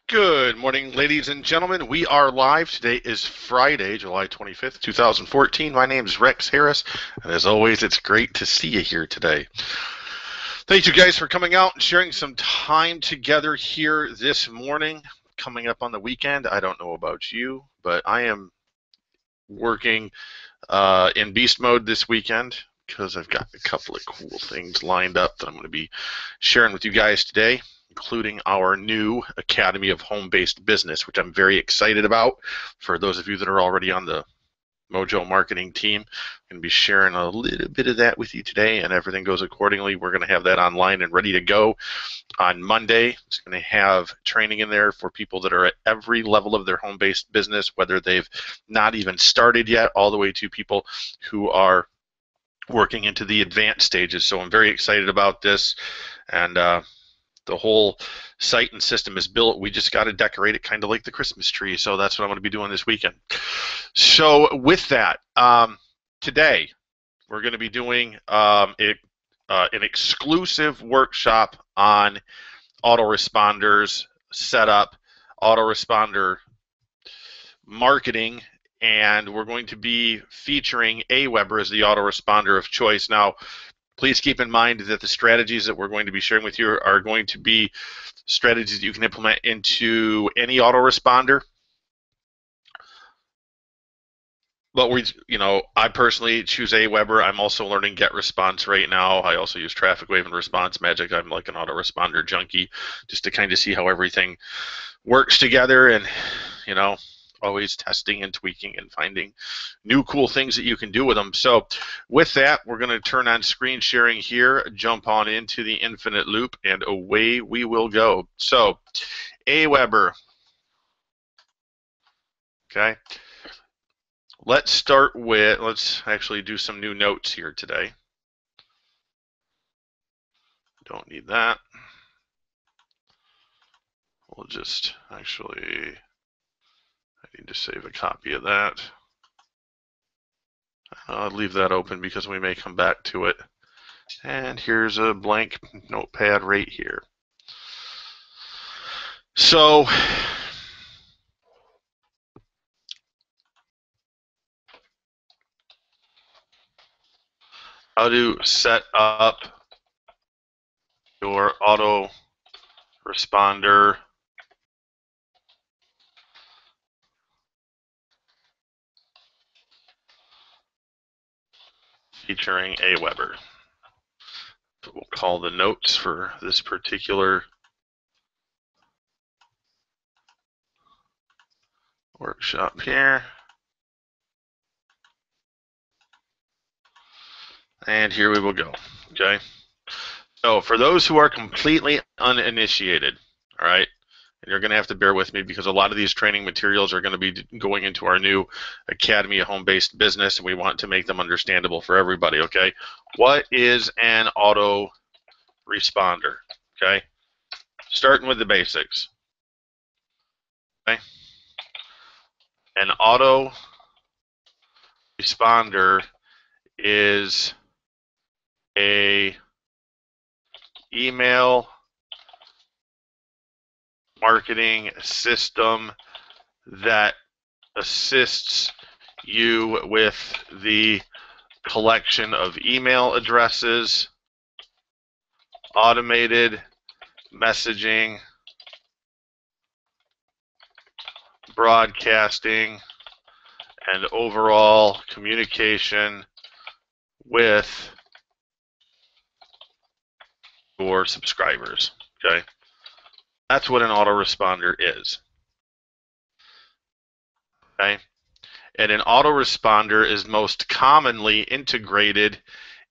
Good morning, ladies and gentlemen. We are live. Today is Friday, July 25th, 2014. My name is Rex Harris, and as always, it's great to see you here today. Thank you guys for coming out and sharing some time together here this morning. Coming up on the weekend, I don't know about you, but I am working in beast mode this weekend because I've got a couple of cool things lined up that I'm going to be sharing with you guys today, including our new Academy of Home-Based Business, which I'm very excited about. For those of you that are already on the Mojo marketing team, I'm going to be sharing a little bit of that with you today, and everything goes accordingly. We're going to have that online and ready to go on Monday. It's going to have training in there for people that are at every level of their home-based business, whether they've not even started yet, all the way to people who are working into the advanced stages. So I'm very excited about this, and the whole site and system is built. We just got to decorate it kind of like the Christmas tree. So that's what I'm going to be doing this weekend. So with that, today we're going to be doing an exclusive workshop on autoresponders, setup, autoresponder marketing, and we're going to be featuring Aweber as the autoresponder of choice. Now, please keep in mind that the strategies that we're going to be sharing with you are going to be strategies that you can implement into any autoresponder. But I personally choose Aweber. I'm also learning GetResponse right now. I also use TrafficWave and Response Magic. I'm like an autoresponder junkie, just to kind of see how everything works together, and always testing and tweaking and finding new cool things that you can do with them. So with that, we're going to turn on screen sharing here, jump on into the infinite loop, and away we will go. So Aweber. Okay. Let's actually do some new notes here today. Don't need that. We'll just actually, I need to save a copy of that. I'll leave that open because we may come back to it. And here's a blank notepad right here. So how to set up your autoresponder featuring Aweber. So we'll call the notes for this particular workshop here. And here we will go. Okay. So for those who are completely uninitiated, all right, and you're going to have to bear with me because a lot of these training materials are going to be going into our new Academy of Home-Based Business, and we want to make them understandable for everybody, okay? What is an autoresponder? Okay? Starting with the basics. Okay? An autoresponder is a email marketing system that assists you with the collection of email addresses, automated messaging, broadcasting, and overall communication with your subscribers. Okay, that's what an autoresponder is. Okay, and an autoresponder is most commonly integrated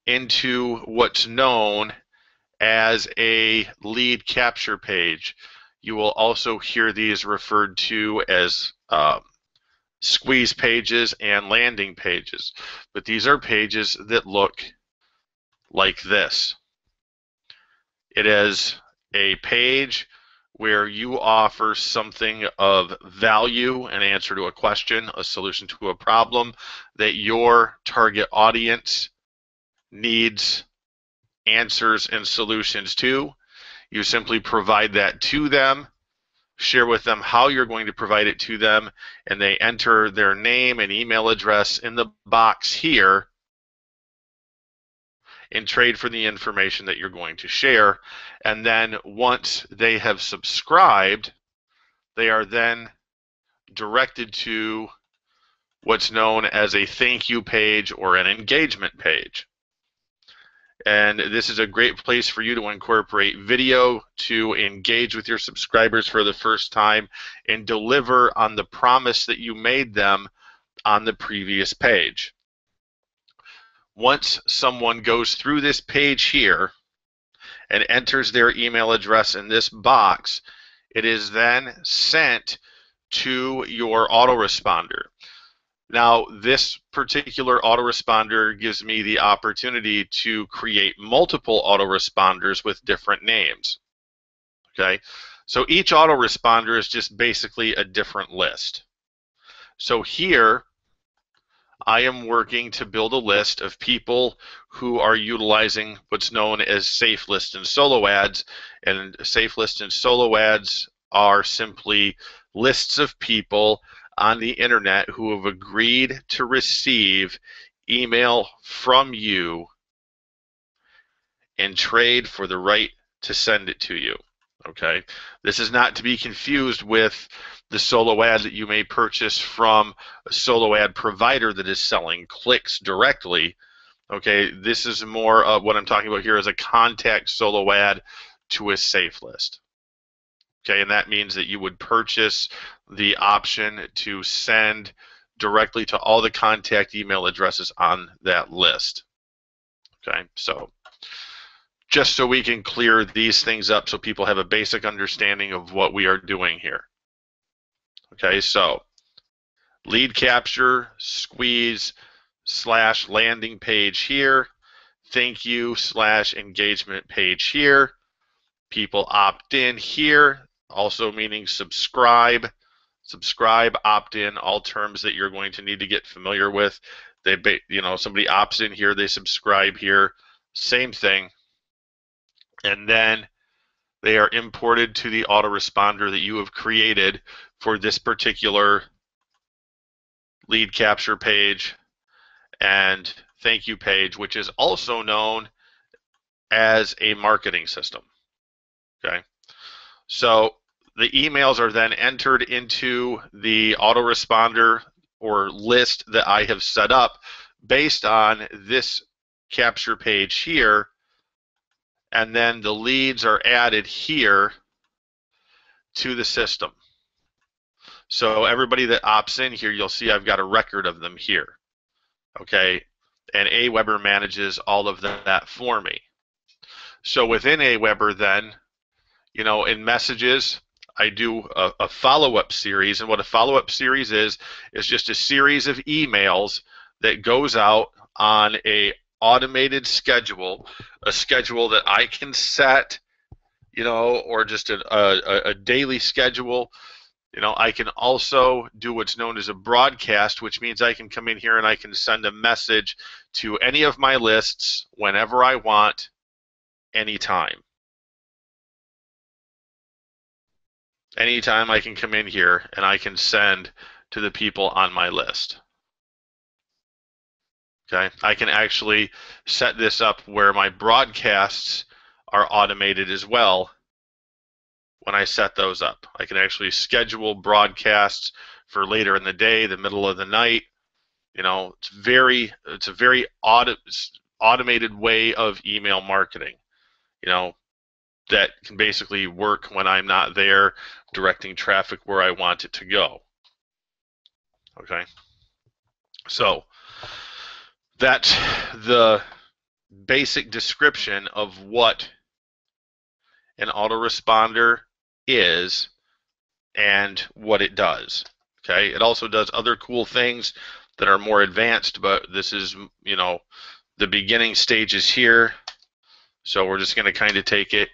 into what's known as a lead capture page. You will also hear these referred to as squeeze pages and landing pages, but these are pages that look like this. It is a page where you offer something of value, an answer to a question, a solution to a problem that your target audience needs answers and solutions to. You simply provide that to them share with them how you're going to provide it to them, and they enter their name and email address in the box here and trade for the information that you're going to share. And then once they have subscribed, they are then directed to what's known as a thank you page or an engagement page. And this is a great place for you to incorporate video to engage with your subscribers for the first time and deliver on the promise that you made them on the previous page. Once someone goes through this page here and enters their email address in this box, it is then sent to your autoresponder. Now, this particular autoresponder gives me the opportunity to create multiple autoresponders with different names. Okay, so each autoresponder is just basically a different list. So here, I am working to build a list of people who are utilizing what's known as safe list and solo ads. And safe list and solo ads are simply lists of people on the internet who have agreed to receive email from you and trade for the right to send it to you. Okay, this is not to be confused with the solo ad that you may purchase from a solo ad provider that is selling clicks directly. Okay, this is more what I'm talking about here is a contact solo ad to a safe list. Okay, and that means that you would purchase the option to send directly to all the contact email addresses on that list. Okay, so just so we can clear these things up so people have a basic understanding of what we are doing here. Okay, so lead capture, squeeze, / landing page here, thank you / engagement page here, people opt in here, also meaning subscribe, opt in, all terms that you're going to need to get familiar with. Somebody opts in here, they subscribe here, same thing. And then they are imported to the autoresponder that you have created for this particular lead capture page and thank you page, which is also known as a marketing system. Okay, so the emails are then entered into the autoresponder or list that I have set up based on this capture page here, and then the leads are added here to the system. So everybody that opts in here, you'll see I've got a record of them here. Okay, and Aweber manages all of that for me. So within Aweber then, in messages, I do a follow-up series, and what a follow-up series is just a series of emails that goes out on a automated schedule, a schedule that I can set, or just a daily schedule. I can also do what's known as a broadcast, which means I can come in here and I can send a message to any of my lists whenever I want, anytime. Anytime I can come in here and I can send to the people on my list. Okay, I can actually set this up where my broadcasts are automated as well. When I set those up, I can actually schedule broadcasts for later in the day, the middle of the night. It's a very automated way of email marketing. That can basically work when I'm not there, directing traffic where I want it to go. Okay, so that's the basic description of what an autoresponder is and what it does. Okay, it also does other cool things that are more advanced, but this is, the beginning stages here. So we're just going to kind of take it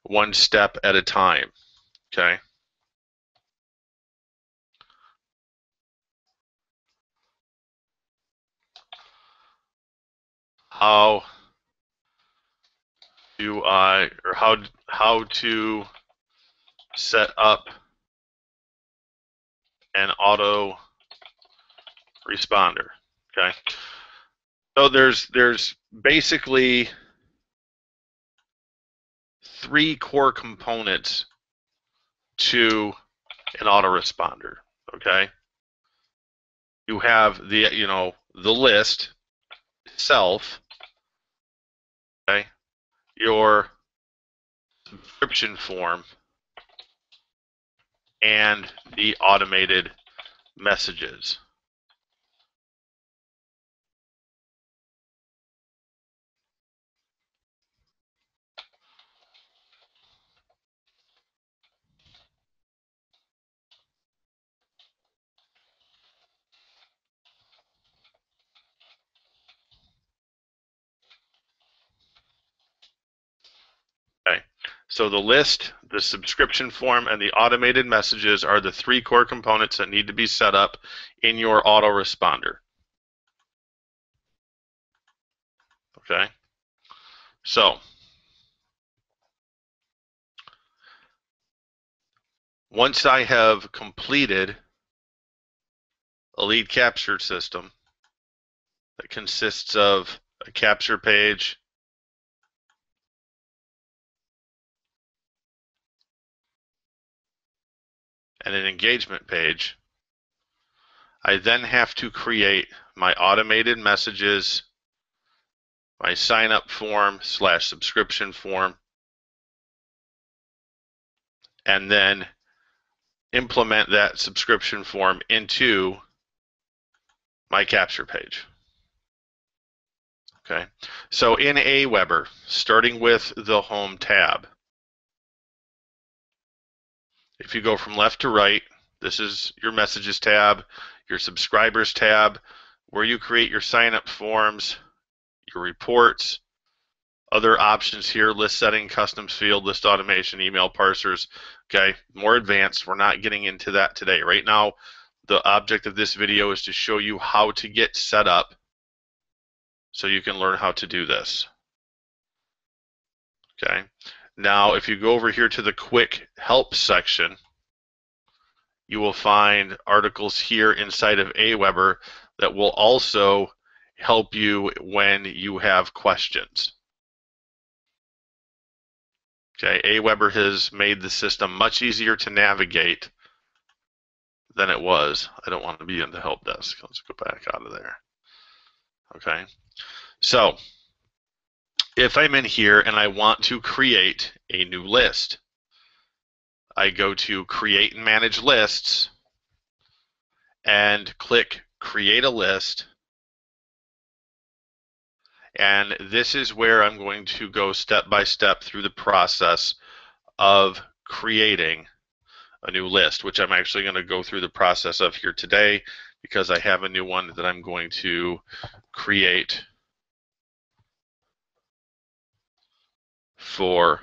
one step at a time. Okay. How to set up an auto responder. Okay. So there's basically 3 core components to an autoresponder. Okay. You have the list itself. Okay. Your subscription form and the automated messages. Okay. So the list, the subscription form, and the automated messages are the 3 core components that need to be set up in your autoresponder. Okay. So once I have completed a lead capture system that consists of a capture page, and an engagement page, I then have to create my automated messages, my sign up form / subscription form, and then implement that subscription form into my capture page. Okay, so in Aweber, starting with the Home tab, if you go from left to right, this is your Messages tab, your Subscribers tab, where you create your sign-up forms, your reports, other options here, list setting, customs field, list automation, email parsers. Okay, more advanced. We're not getting into that today. Right now, the object of this video is to show you how to get set up so you can learn how to do this. Okay, now if you go over here to the quick help section, you will find articles here inside of Aweber that will also help you when you have questions. Okay, Aweber has made the system much easier to navigate than it was. I don't want to be in the help desk. Let's go back out of there. Okay, so if I'm in here and I want to create a new list, I go to Create and Manage Lists and click Create a List. And this is where I'm going to go step by step through the process of creating a new list, which I'm actually going to go through the process of here today because I have a new one that I'm going to create for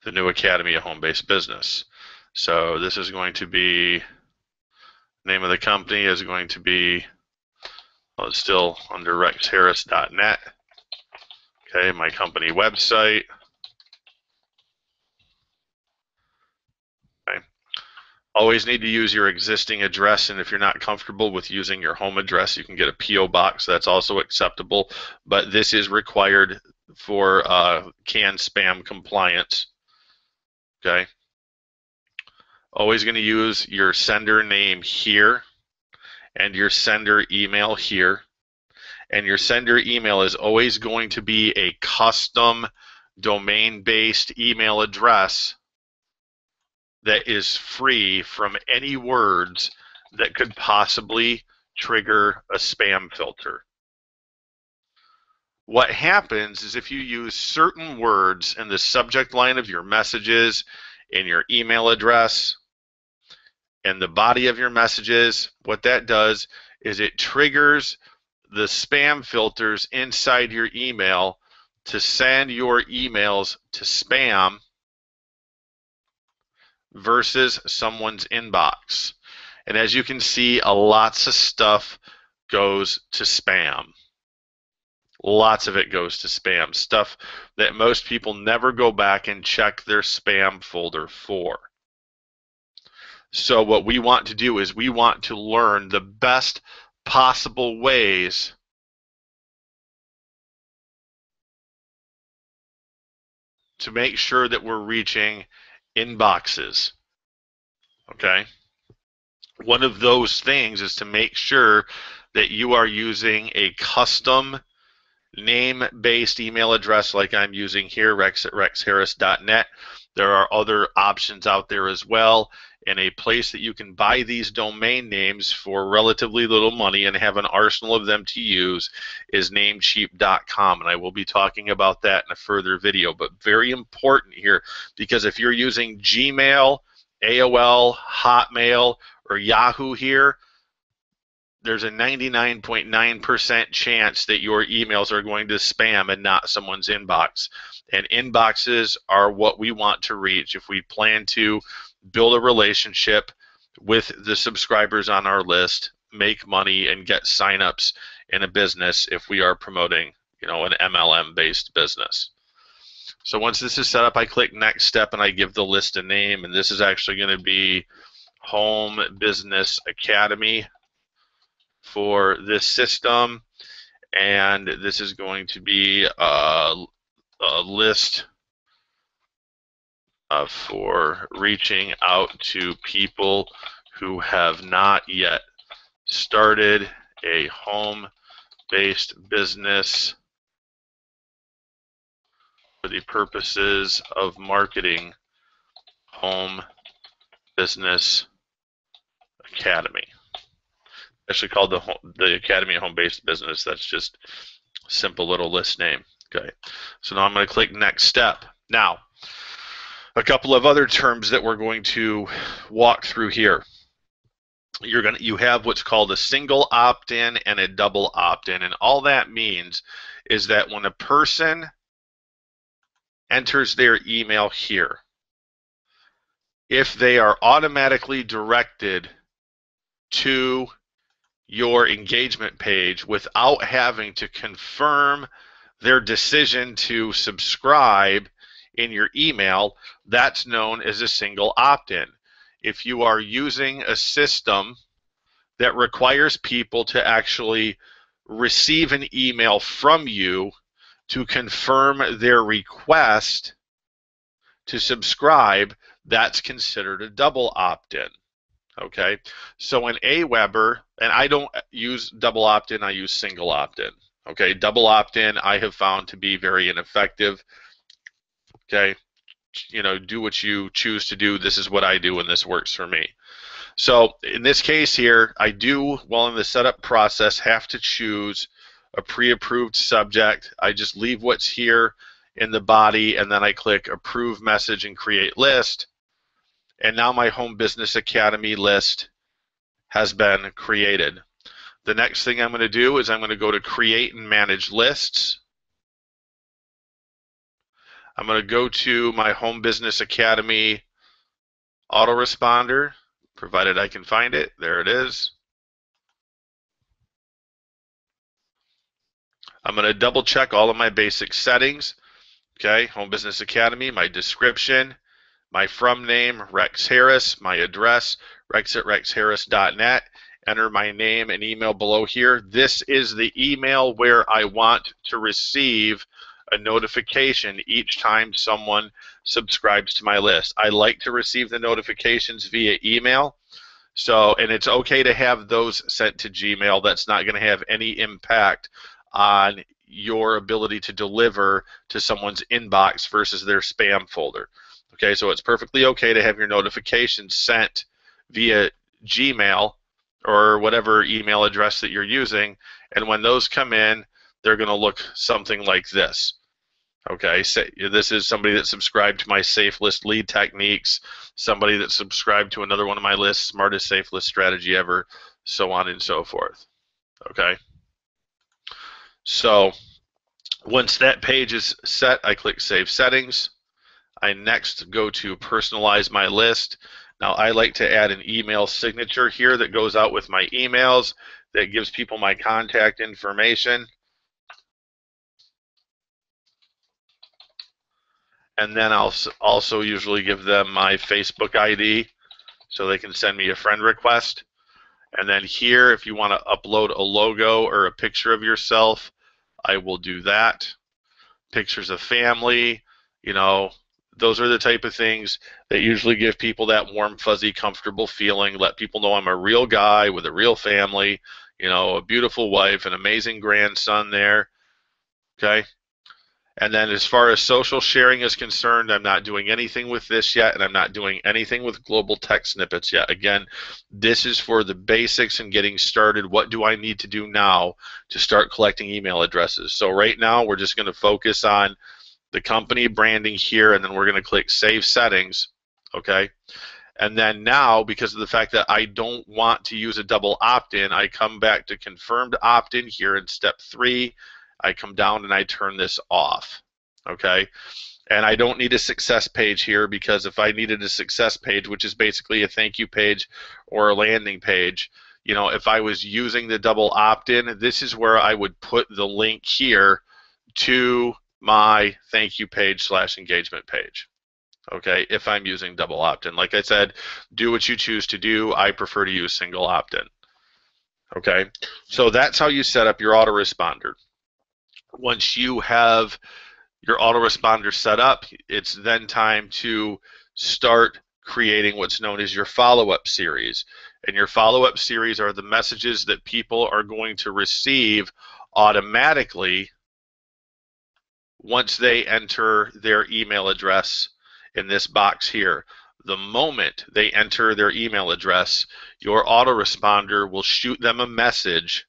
the new Academy of Home-Based Business. So this is going to be, name of the company is going to be, well, it's still under rexharris.net. Okay, my company website. Okay. Always need to use your existing address, and if you're not comfortable with using your home address, you can get a P.O. box. That's also acceptable, but this is required for CAN spam compliance. Okay. Always going to use your sender name here and your sender email here. And your sender email is always going to be a custom domain-based email address that is free from any words that could possibly trigger a spam filter. What happens is if you use certain words in the subject line of your messages, in your email address, and the body of your messages, what that does is it triggers the spam filters inside your email to send your emails to spam versus someone's inbox. And as you can see, lots of stuff goes to spam. Lots of it goes to spam, stuff that most people never go back and check their spam folder for. So what we want to do is we want to learn the best possible ways to make sure that we're reaching inboxes. Okay? One of those things is to make sure that you are using a custom name-based email address like I'm using here, rex@rexharris.net. There are other options out there as well, and a place that you can buy these domain names for relatively little money and have an arsenal of them to use is namecheap.com, and I will be talking about that in a further video. But very important here, because if you're using Gmail, AOL, Hotmail, or Yahoo here, there's a 99.9% chance that your emails are going to spam and not someone's inbox. And inboxes are what we want to reach if we plan to build a relationship with the subscribers on our list, make money, and get signups in a business if we are promoting, an MLM-based business. So once this is set up, I click Next Step and I give the list a name, and this is actually going to be Home Business Academy for this system, and this is going to be a list for reaching out to people who have not yet started a home-based business for the purposes of marketing. Home Business Academy. Actually called the Academy of Home-Based Business. That's just a simple little list name. Okay, so now I'm going to click Next Step. Now, a couple of other terms that we're going to walk through here. You have what's called a single opt-in and a double opt-in, and all that means is that when a person enters their email here, if they are automatically directed to your engagement page without having to confirm their decision to subscribe in your email, that's known as a single opt-in. If you are using a system that requires people to actually receive an email from you to confirm their request to subscribe, that's considered a double opt-in. Okay, so in Aweber, and I don't use double opt-in, I use single opt-in. Okay, double opt-in I have found to be very ineffective. Okay, do what you choose to do. This is what I do, and this works for me. So in this case here, I do, while in the setup process, have to choose a pre-approved subject. I just leave what's here in the body, and then I click Approve Message and Create List. And now my Home Business Academy list has been created. The next thing I'm going to do is I'm going to go to Create and Manage Lists. I'm going to go to my Home Business Academy autoresponder, provided I can find it. There it is. I'm going to double check all of my basic settings. Okay, Home Business Academy, my description, my from name, Rex Harris, my address, rex@rexharris.net. Enter my name and email below here. This is the email where I want to receive a notification each time someone subscribes to my list. I like to receive the notifications via email. And it's okay to have those sent to Gmail. That's not going to have any impact on your ability to deliver to someone's inbox versus their spam folder. Okay, so it's perfectly okay to have your notifications sent via Gmail or whatever email address that you're using, and when those come in, they're going to look something like this. Okay, so this is somebody that subscribed to my Safe List Lead Techniques, somebody that subscribed to another one of my lists, Smartest Safe List Strategy Ever, so on and so forth. Okay, so once that page is set, I click Save Settings. I next go to Personalize My List. Now I like to add an email signature here that goes out with my emails, that gives people my contact information. And then I'll also usually give them my Facebook ID so they can send me a friend request. And then here, if you want to upload a logo or a picture of yourself, I will do that. Pictures of family, you know, those are the type of things that usually give people that warm, fuzzy, comfortable feeling. Let people know I'm a real guy with a real family, you know, a beautiful wife, an amazing grandson there. Okay. And then as far as social sharing is concerned, I'm not doing anything with this yet, and I'm not doing anything with global text snippets yet. Again, this is for the basics and getting started. What do I need to do now to start collecting email addresses? So right now, we're just going to focus on the company branding here, and then we're going to click Save Settings, okay? And then now, because of the fact that I don't want to use a double opt-in, I come back to confirmed opt-in here in step 3. I come down and I turn this off, okay? And I don't need a success page here, because if I needed a success page, which is basically a thank you page or a landing page, you know, if I was using the double opt-in, this is where I would put the link here to my thank you page / engagement page. Okay, if I'm using double opt-in. Like I said, do what you choose to do. I prefer to use single opt-in. Okay, so that's how you set up your autoresponder. Once you have your autoresponder set up, it's then time to start creating what's known as your follow-up series. And your follow-up series are the messages that people are going to receive automatically once they enter their email address in this box here. The moment they enter their email address, your autoresponder will shoot them a message,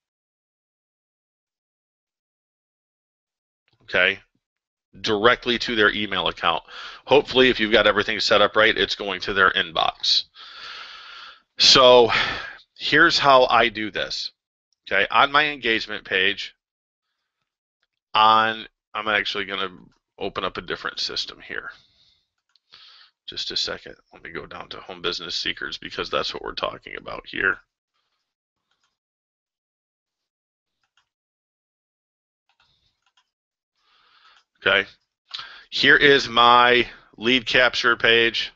okay, directly to their email account. Hopefully, if you've got everything set up right, it's going to their inbox. So here's how I do this. Okay, on my engagement page, I'm actually going to open up a different system here. Just a second. Let me go down to Home Business Seekers, because that's what we're talking about here. Okay. Here is my lead capture page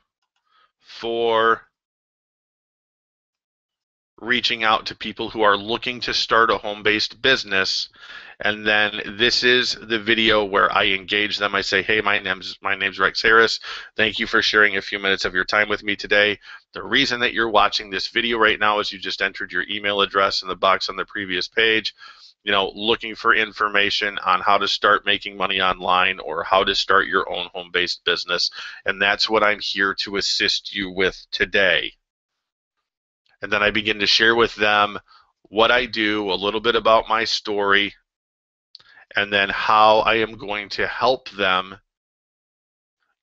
for reaching out to people who are looking to start a home-based business. And then this is the video where I engage them. I say, hey, my name's Rex Harris. Thank you for sharing a few minutes of your time with me today. The reason that you're watching this video right now is you just entered your email address in the box on the previous page, you know, looking for information on how to start making money online or how to start your own home-based business. And that's what I'm here to assist you with today. And then I begin to share with them what I do, a little bit about my story, and then how I am going to help them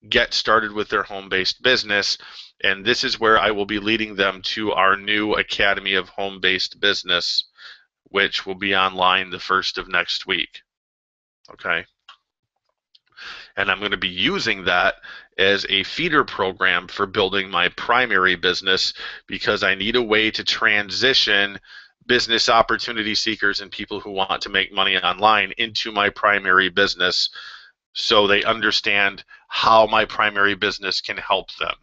get started with their home-based business. And this is where I will be leading them to our new Academy of Home-Based Business, which will be online the 1st of next week. Okay. And I'm going to be using that as a feeder program for building my primary business, because I need a way to transition business opportunity seekers and people who want to make money online into my primary business, so they understand how my primary business can help them.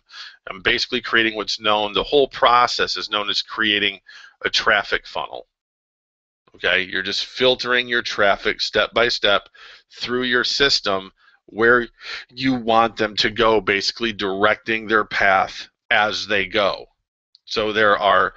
I'm basically creating what's known, the whole process is known as creating a traffic funnel. Okay, you're just filtering your traffic step by step through your system where you want them to go, basically directing their path as they go. So there are,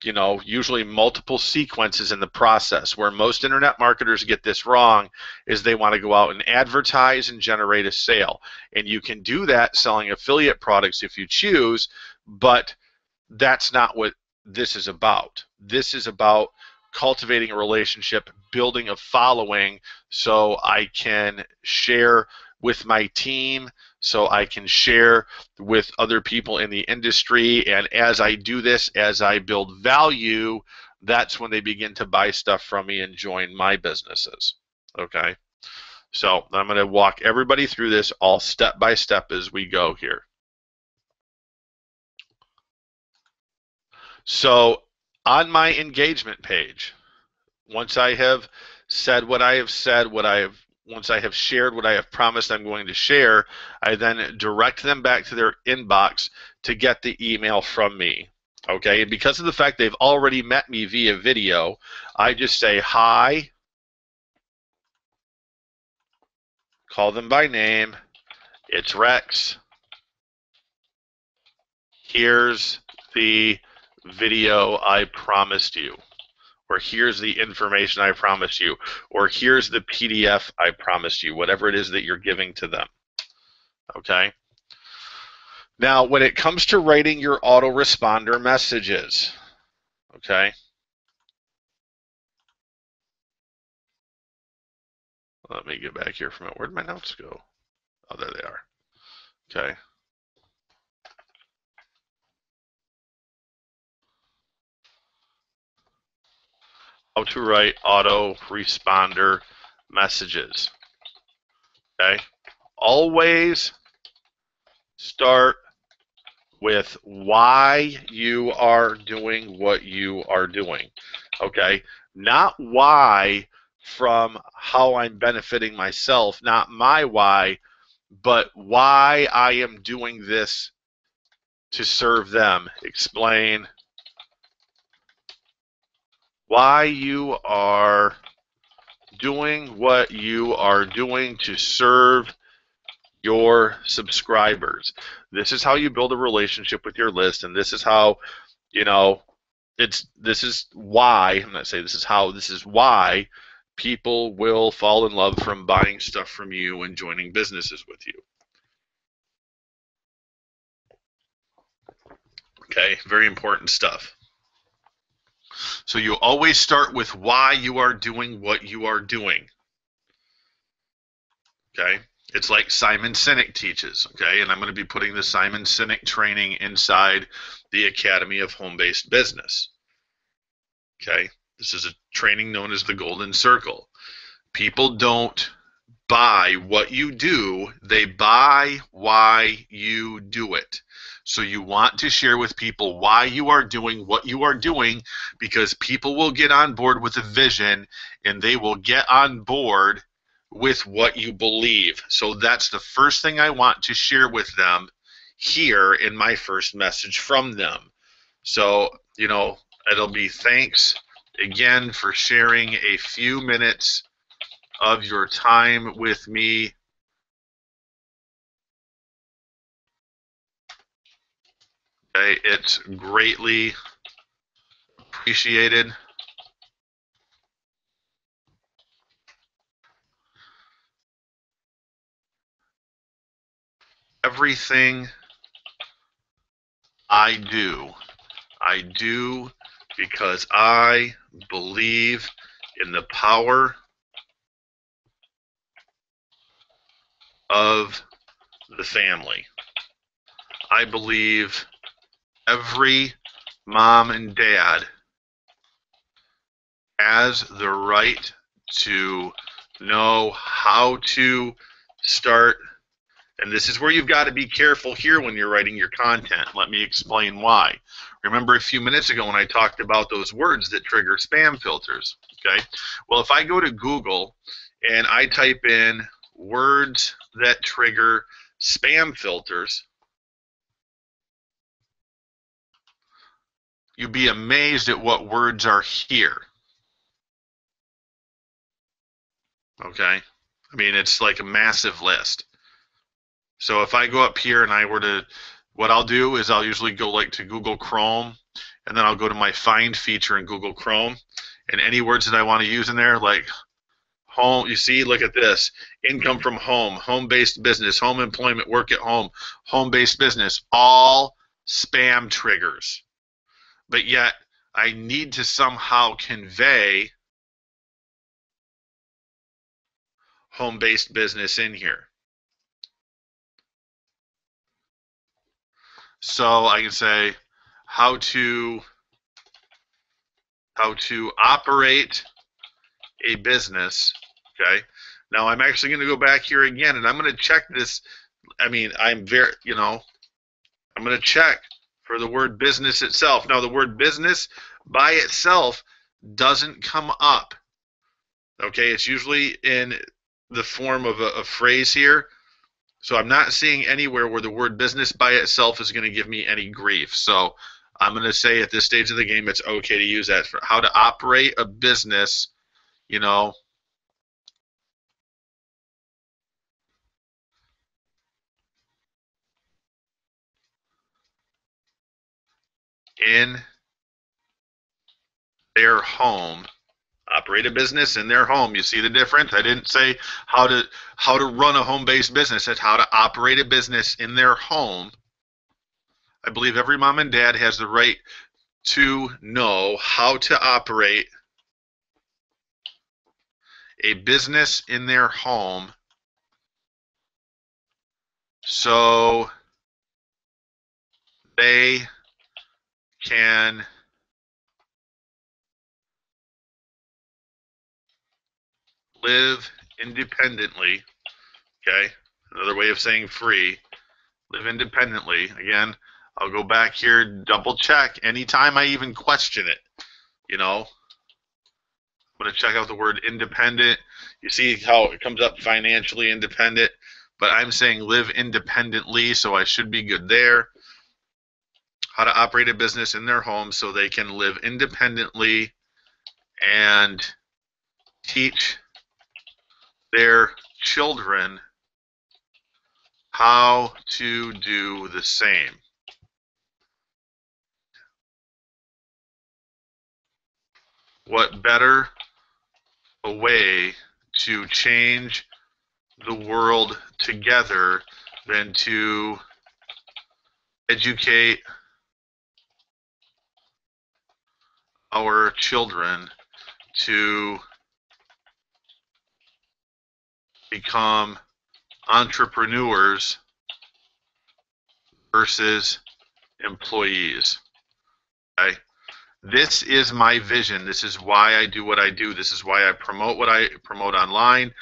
you know, usually multiple sequences in the process. Where most internet marketers get this wrong is they want to go out and advertise and generate a sale. And you can do that selling affiliate products if you choose, but that's not what this is about. This is about cultivating a relationship, building a following, so I can share with my team, so I can share with other people in the industry. And as I do this, as I build value, that's when they begin to buy stuff from me and join my businesses. Okay, so I'm going to walk everybody through this all step by step as we go here. So on my engagement page, once I have said what I have said, once I have shared what I have promised I'm going to share, I then direct them back to their inbox to get the email from me. Okay, and because of the fact they've already met me via video, I just say, hi, call them by name, it's Rex, here's the video I promised you, or here's the information I promised you, or here's the PDF I promised you, whatever it is that you're giving to them. Okay? Now, when it comes to writing your autoresponder messages, okay? Let me get back here from it. Where'd my notes go? Oh, there they are. Okay. How to write autoresponder messages. Okay? Always start with why you are doing what you are doing. Okay? Not why from how I'm benefiting myself, not my why, but why I am doing this to serve them. Explain why you are doing what you are doing to serve your subscribers. This is how you build a relationship with your list, and this is how, you know, this is why, I'm not saying this is how, this is why people will fall in love from buying stuff from you and joining businesses with you. Okay, very important stuff. So you always start with why you are doing what you are doing. Okay, it's like Simon Sinek teaches. Okay, and I'm going to be putting the Simon Sinek training inside the Academy of Home-Based Business. Okay, this is a training known as the Golden Circle. People don't buy what you do, they buy why you do it. So you want to share with people why you are doing what you are doing, because people will get on board with a vision and they will get on board with what you believe. So that's the first thing I want to share with them here in my first message from them. So, you know, it'll be thanks again for sharing a few minutes of your time with me. Okay, it's greatly appreciated. Everything I do because I believe in the power of the family. I believe every mom and dad has the right to know how to start. And this is where you've got to be careful here when you're writing your content. Let me explain why. Remember a few minutes ago when I talked about those words that trigger spam filters, okay? Well, if I go to Google and I type in words that trigger spam filters, you'd be amazed at what words are here, okay? I mean, it's like a massive list. So if I go up here and I were to, what I'll do is I'll usually go like to Google Chrome, and then I'll go to my find feature in Google Chrome, and any words that I want to use in there, like home, you see, look at this, income from home, home-based business, home employment, work at home, home-based business, all spam triggers. But yet I need to somehow convey home-based business in here. So I can say how to operate a business. Okay. Now I'm actually going to go back here again, and I'm going to check this. I mean, I'm going to check for the word business itself. Now the word business by itself doesn't come up. Okay, it's usually in the form of a phrase here. So I'm not seeing anywhere where the word business by itself is going to give me any grief. So I'm going to say at this stage of the game, it's okay to use that for how to operate a business, you know, in their home. Operate a business in their home. You see the difference? I didn't say how to run a home-based business. It's how to operate a business in their home. I believe every mom and dad has the right to know how to operate a business in their home so they can live independently. Okay, another way of saying free. Live independently. Again, I'll go back here, double check anytime I even question it. You know, I'm going to check out the word independent. You see how it comes up financially independent, but I'm saying live independently, so I should be good there. How to operate a business in their home so they can live independently and teach their children how to do the same. What better a way to change the world together than to educate our children to become entrepreneurs versus employees. Okay? This is my vision. This is why I do what I do. This is why I promote what I promote online.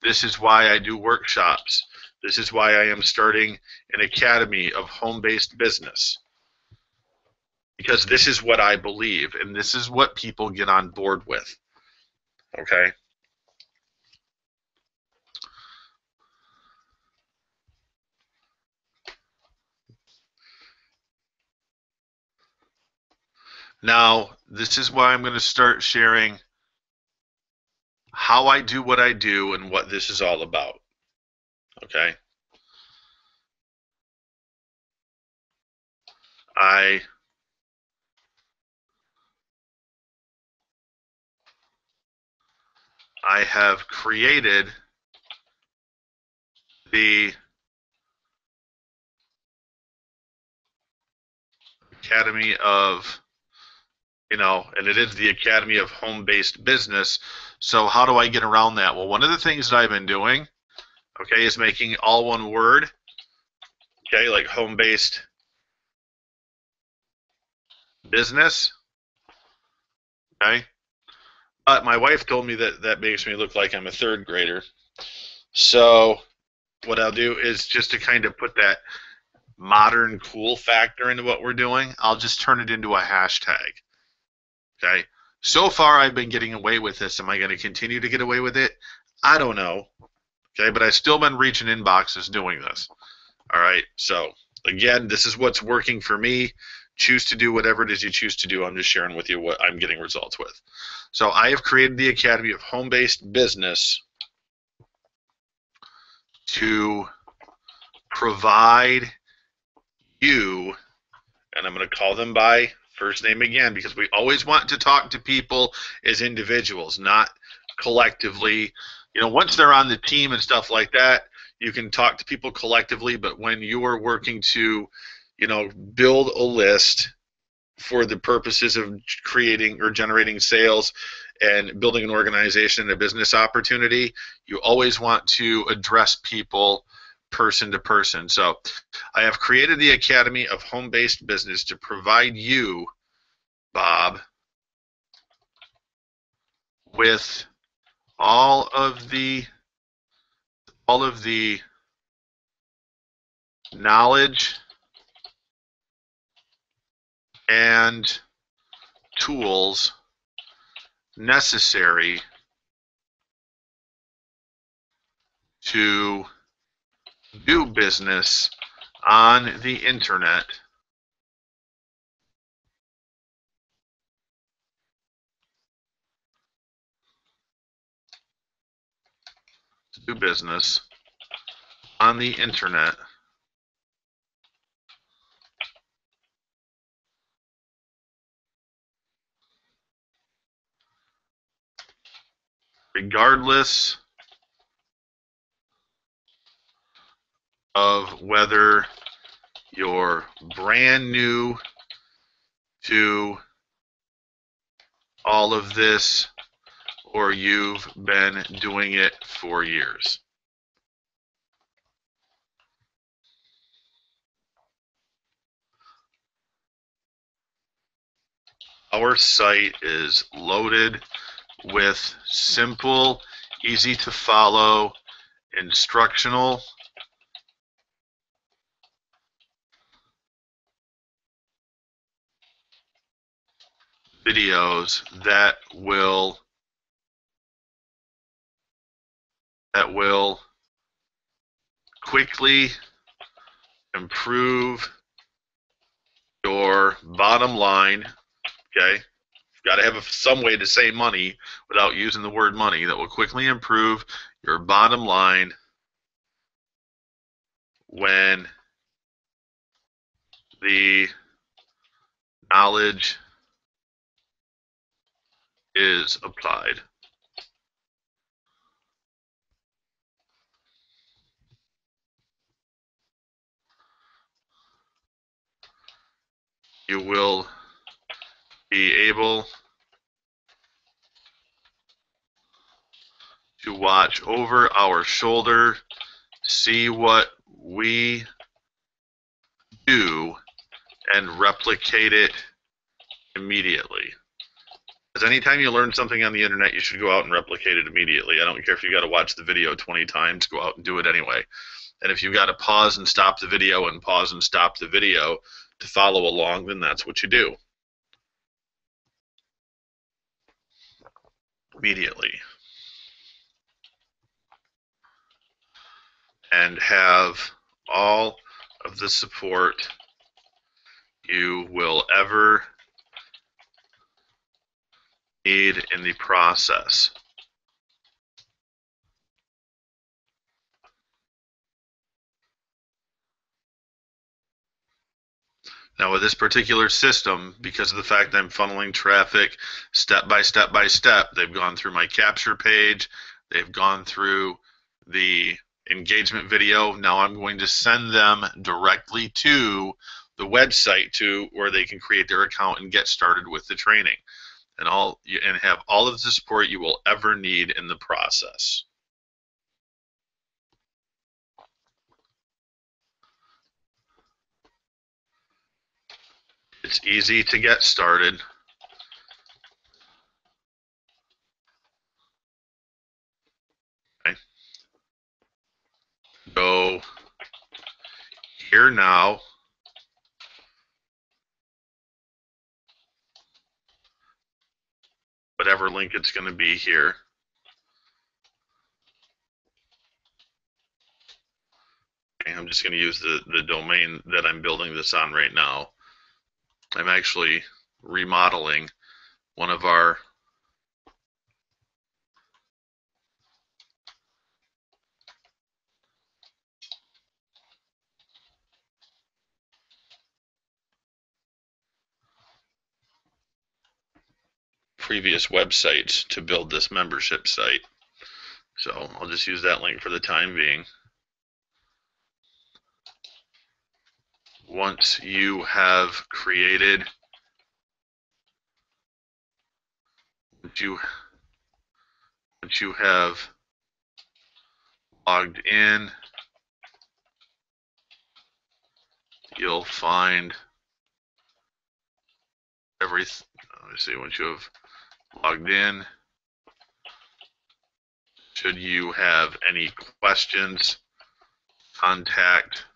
This is why I do workshops. This is why I am starting an academy of home-based business. Because this is what I believe, and this is what people get on board with. Okay? Now, this is why I'm going to start sharing how I do what I do and what this is all about. Okay? I have created the Academy of, and it is the Academy of Home-Based Business. So how do I get around that? Well, one of the things that I've been doing, okay, is making all one word, okay, like home-based business, okay? But my wife told me that that makes me look like I'm a third grader. So what I'll do is just to kind of put that modern cool factor into what we're doing, I'll just turn it into a hashtag. Okay. So far, I've been getting away with this. Am I going to continue to get away with it? I don't know. Okay, but I've still been reaching inboxes doing this. All right. So again, this is what's working for me. Choose to do whatever it is you choose to do. I'm just sharing with you what I'm getting results with. So I have created the Academy of Home-Based Business to provide you, and I'm going to call them by first name again, because we always want to talk to people as individuals, not collectively. Once they're on the team and stuff like that, you can talk to people collectively, but when you are working to, build a list for the purposes of creating or generating sales and building an organization and a business opportunity, you always want to address people person to person. So I have created the Academy of Home-Based Business to provide you, Bob, with all of the knowledge and tools necessary to do business on the internet to do business on the internet regardless of whether you're brand new to all of this or you've been doing it for years. Our site is loaded with simple, easy to follow, instructional videos that will quickly improve your bottom line. Okay, you've got to have some way to say money without using the word money. That will quickly improve your bottom line when the knowledge is applied. You will be able to watch over our shoulder, see what we do, and replicate it immediately. Because anytime you learn something on the internet, you should go out and replicate it immediately. I don't care if you got to watch the video 20 times, go out and do it anyway. And if you've got to pause and stop the video and pause and stop the video to follow along, then that's what you do. Immediately. And have all of the support you will ever need in the process. Now with this particular system, because of the fact that I'm funneling traffic step by step by step, they've gone through my capture page, they've gone through the engagement video. Now I'm going to send them directly to the website to where they can create their account and get started with the training and have all of the support you will ever need in the process. It's easy to get started. Okay. Go here now. Whatever link it's going to be here. Okay, I'm just going to use the domain that I'm building this on right now. I'm actually remodeling one of our previous websites to build this membership site. So I'll just use that link for the time being. Once you have created, once you have logged in, you'll find everything. Let me see, once you have logged in, should you have any questions, contact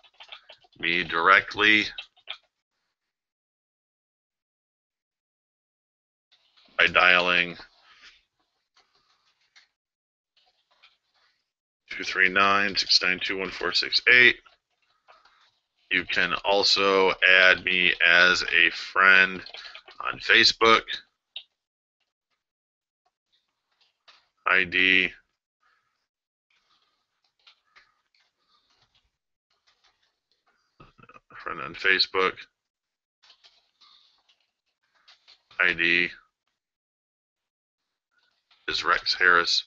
me directly by dialing 239-692-1468. You can also add me as a friend on Facebook. ID friend on Facebook. ID is Rex Harris.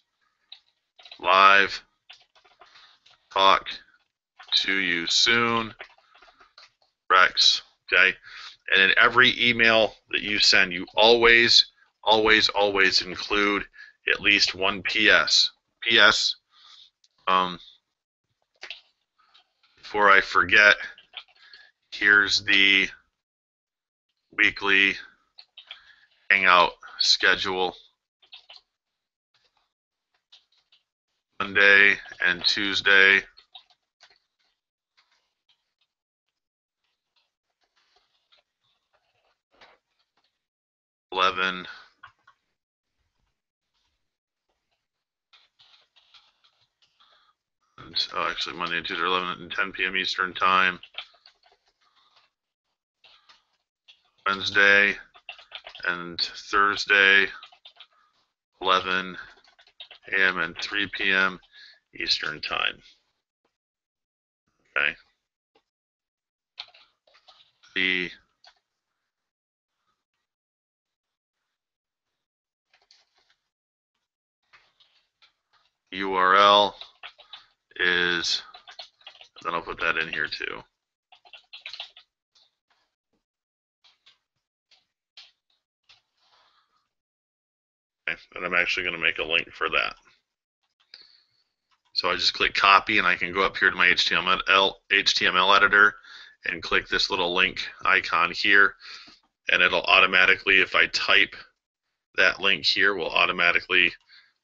Live. Talk to you soon, Rex. Okay. And in every email that you send, you always include at least one PS. PS. Before I forget, here's the weekly hangout schedule. Monday and Tuesday. $11. Oh, actually, Monday and Tuesday, 11 and 10 p.m. Eastern Time. Wednesday and Thursday, 11 a.m. and 3 p.m. Eastern Time. Okay. The URL is, then I'll put that in here too. Okay. And I'm actually going to make a link for that. So I just click copy, and I can go up here to my HTML editor and click this little link icon here, and it'll automatically, if I type that link here, will automatically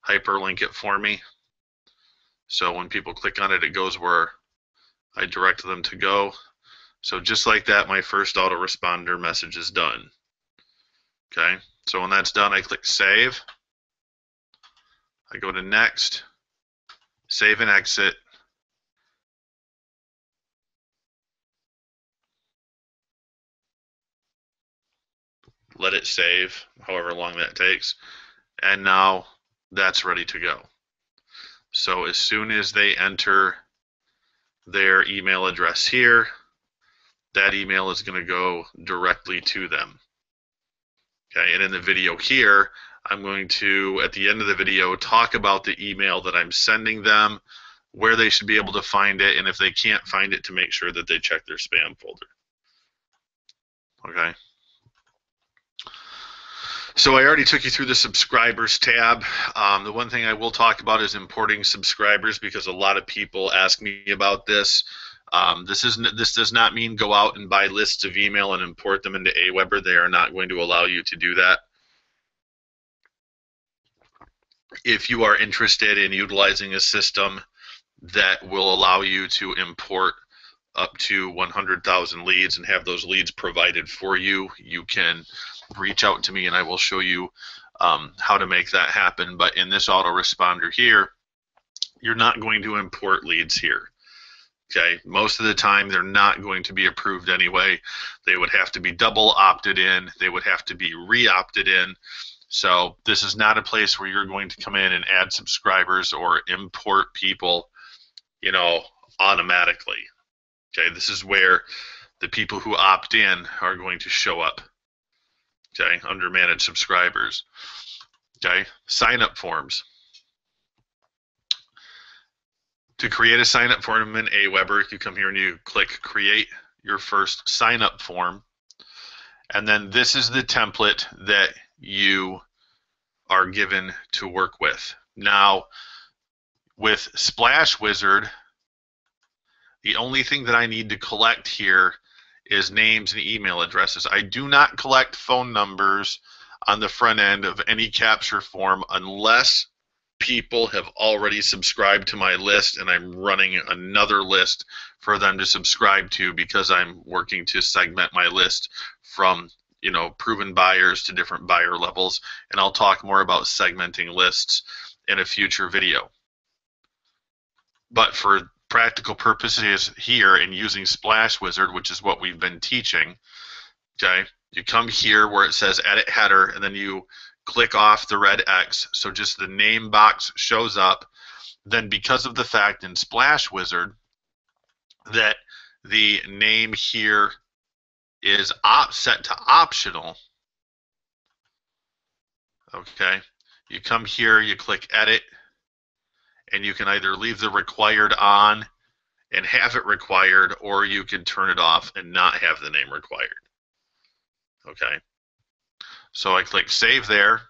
hyperlink it for me. So when people click on it, it goes where I direct them to go. So just like that, my first autoresponder message is done. Okay, so when that's done, I click save. I go to next, save and exit. Let it save, however long that takes. And now that's ready to go. So as soon as they enter their email address here, that email is going to go directly to them. Okay, and in the video here, I'm going to, at the end of the video, talk about the email that I'm sending them, where they should be able to find it, and if they can't find it, to make sure that they check their spam folder. Okay. So I already took you through the subscribers tab. The one thing I will talk about is importing subscribers, because a lot of people ask me about this. This does not mean go out and buy lists of email and import them into Aweber. They are not going to allow you to do that. If you are interested in utilizing a system that will allow you to import up to 100,000 leads and have those leads provided for you, you can reach out to me and I will show you how to make that happen. But in this autoresponder here, you're not going to import leads here. Okay, most of the time they're not going to be approved anyway. They would have to be double opted in. They would have to be re-opted in. So this is not a place where you're going to come in and add subscribers or import people, you know, automatically. Okay, this is where the people who opt in are going to show up. Okay, under manage subscribers. Okay, sign up forms. To create a sign up form in Aweber, you come here and you click create your first sign up form. And then this is the template that you are given to work with. Now, with Splash Wizard, the only thing that I need to collect here is names and email addresses. I do not collect phone numbers on the front end of any capture form unless people have already subscribed to my list and I'm running another list for them to subscribe to, because I'm working to segment my list from, you know, proven buyers to different buyer levels, and I'll talk more about segmenting lists in a future video. But for practical purposes here and using Splash Wizard, which is what we've been teaching, okay, you come here where it says edit header and then you click off the red X so just the name box shows up. Then because of the fact in Splash Wizard that the name here is set to optional, okay, you come here, you click edit, and you can either leave the required on and have it required, or you can turn it off and not have the name required. Okay, so I click save there.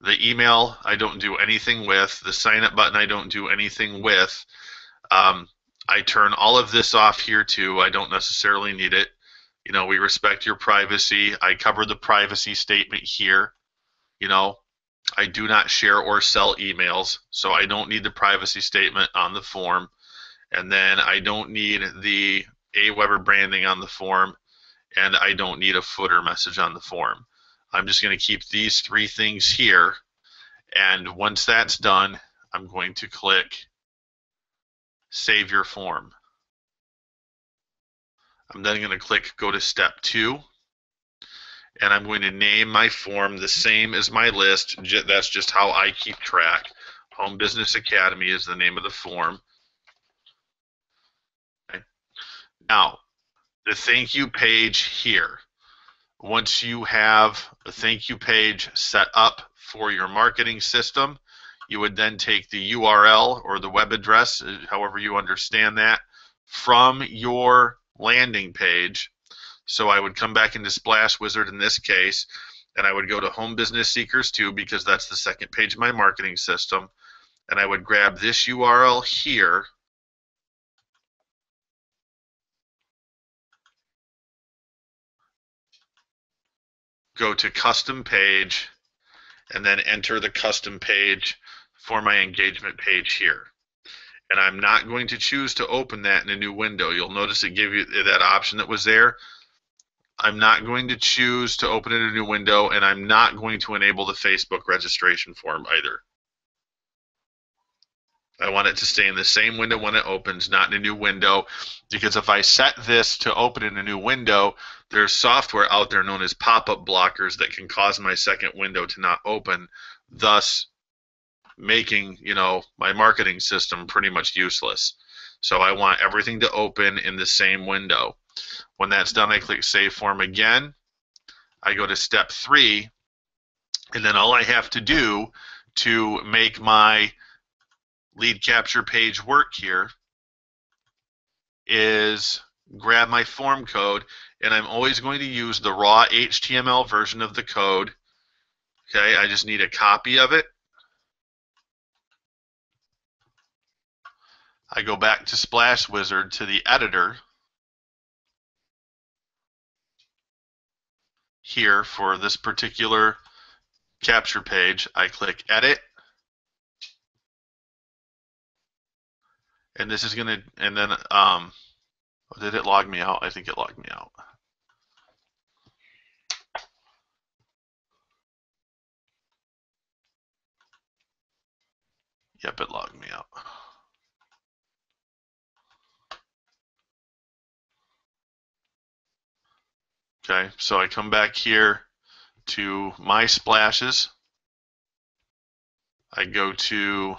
The email I don't do anything with. The sign up button I don't do anything with. I turn all of this off here too. I don't necessarily need it. You know, we respect your privacy. I cover the privacy statement here. You know, I do not share or sell emails, so I don't need the privacy statement on the form. And then I don't need the Aweber branding on the form, and I don't need a footer message on the form. I'm just going to keep these three things here, and once that's done, I'm going to click Save Your Form. I'm then going to click Go to Step 2, and I'm going to name my form the same as my list. That's just how I keep track. Home Business Academy is the name of the form. Okay. Now, the thank you page here. Once you have a thank you page set up for your marketing system, you would then take the URL or the web address, however you understand that, from your landing page. So I would come back into Splash Wizard in this case, and I would go to Home Business Seekers 2 because that's the second page of my marketing system, and I would grab this URL here, go to custom page, and then enter the custom page for my engagement page here. And I'm not going to choose to open that in a new window. You'll notice it gave you that option that was there. I'm not going to choose to open it in a new window, and I'm not going to enable the Facebook registration form either. I want it to stay in the same window when it opens, not in a new window, because if I set this to open in a new window, there's software out there known as pop-up blockers that can cause my second window to not open, thus making, you know, my marketing system pretty much useless. So I want everything to open in the same window. When that's done, I click Save Form again. I go to Step 3, and then all I have to do to make my lead capture page work here is grab my form code, and I'm always going to use the raw HTML version of the code. Okay, I just need a copy of it. I go back to Splash Wizard to the editor here for this particular capture page. I click Edit, and this is going to, and then, did it log me out? I think it logged me out. Yep, it logged me out. Okay, so I come back here to my splashes. I go to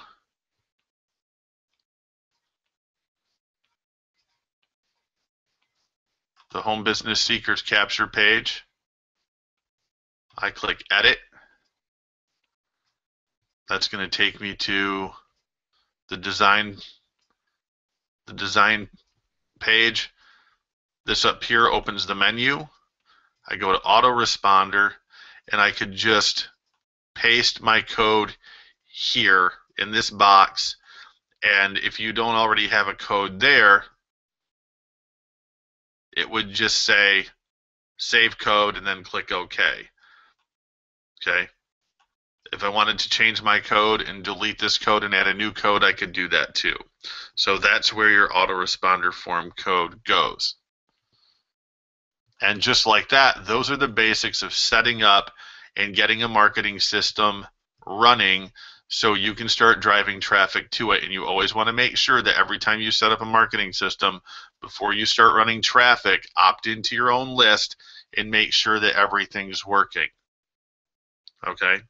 the Home Business Seekers capture page. I click Edit. That's going to take me to the design page. This up here opens the menu. I go to autoresponder, and I could just paste my code here in this box, and if you don't already have a code there, it would just say save code and then click OK. Okay. If I wanted to change my code and delete this code and add a new code, I could do that too. So that's where your autoresponder form code goes. And just like that, those are the basics of setting up and getting a marketing system running so you can start driving traffic to it. And you always want to make sure that every time you set up a marketing system, before you start running traffic, opt into your own list and make sure that everything's working. Okay?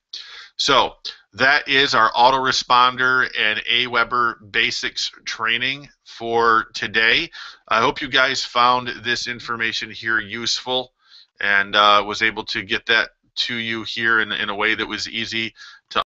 So that is our autoresponder and Aweber basics training for today. I hope you guys found this information here useful and was able to get that to you here in a way that was easy to